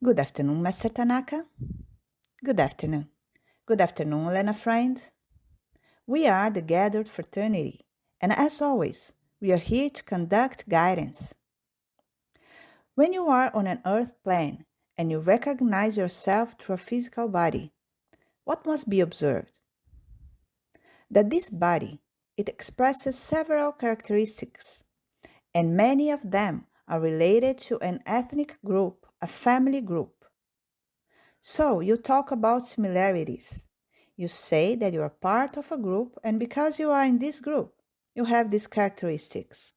Good afternoon, Master Tanaka. Good afternoon. Good afternoon, Lena friend. We are the gathered fraternity, and as always, we are here to conduct guidance. When you are on an earth plane and you recognize yourself through a physical body, what must be observed? That this body, it expresses several characteristics, and many of them are related to an ethnic group, a family group. So you talk about similarities. You say that you are part of a group, and because you are in this group, you have these characteristics.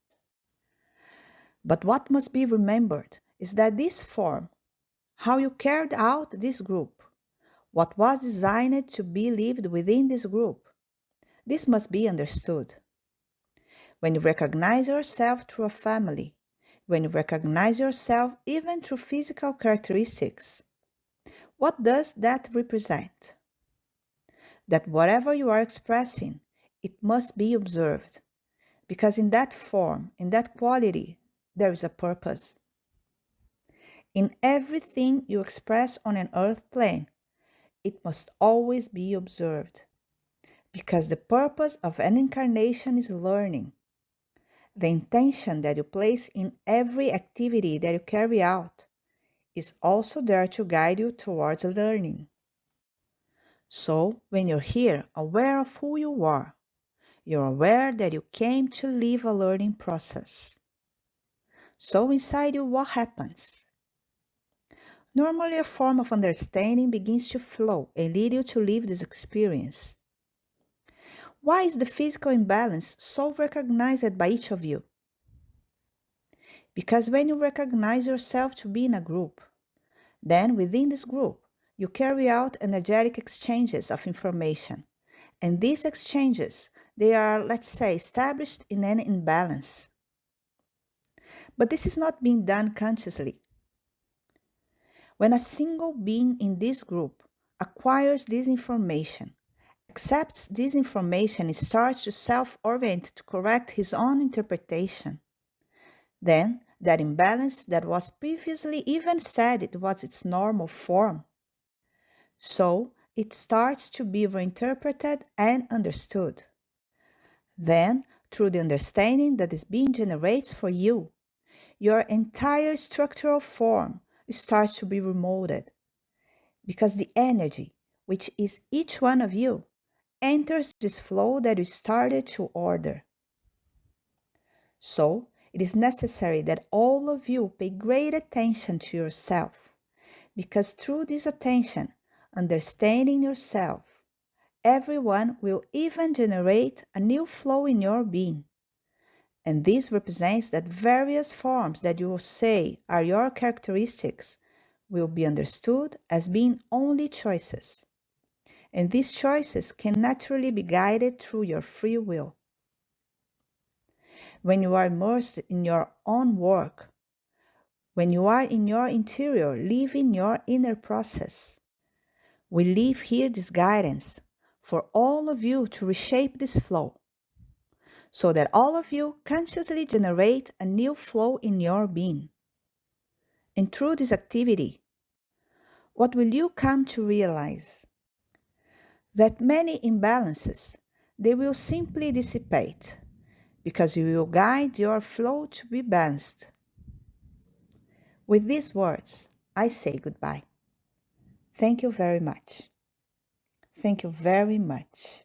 But what must be remembered is that this form, how you carried out this group, what was designed to be lived within this group, this must be understood. When you recognize yourself through a family, when you recognize yourself even through physical characteristics, what does that represent? That whatever you are expressing, it must be observed, because in that form, in that quality, there is a purpose. In everything you express on an earth plane, it must always be observed, because the purpose of an incarnation is learning. The intention that you place in every activity that you carry out is also there to guide you towards learning. So, when you're here, aware of who you are, you're aware that you came to live a learning process. So inside you, what happens? Normally, a form of understanding begins to flow and lead you to live this experience. Why is the physical imbalance so recognized by each of you? Because when you recognize yourself to be in a group, then within this group, you carry out energetic exchanges of information. And these exchanges, they are, let's say, established in an imbalance. But this is not being done consciously. When a single being in this group acquires this information, accepts this information and starts to self-orient to correct his own interpretation, then that imbalance that was previously even said it was its normal form, so it starts to be reinterpreted and understood. Then, through the understanding that this being generates for you, your entire structural form starts to be remolded, because the energy, which is each one of you, enters this flow that you started to order. So, it is necessary that all of you pay great attention to yourself, because through this attention, understanding yourself, everyone will even generate a new flow in your being. And this represents that various forms that you will say are your characteristics will be understood as being only choices. And these choices can naturally be guided through your free will. When you are immersed in your own work, when you are in your interior, living your inner process, we leave here this guidance for all of you to reshape this flow, so that all of you consciously generate a new flow in your being. And through this activity, what will you come to realize? That many imbalances, they will simply dissipate, because you will guide your flow to be balanced. With these words, I say goodbye. Thank you very much. Thank you very much.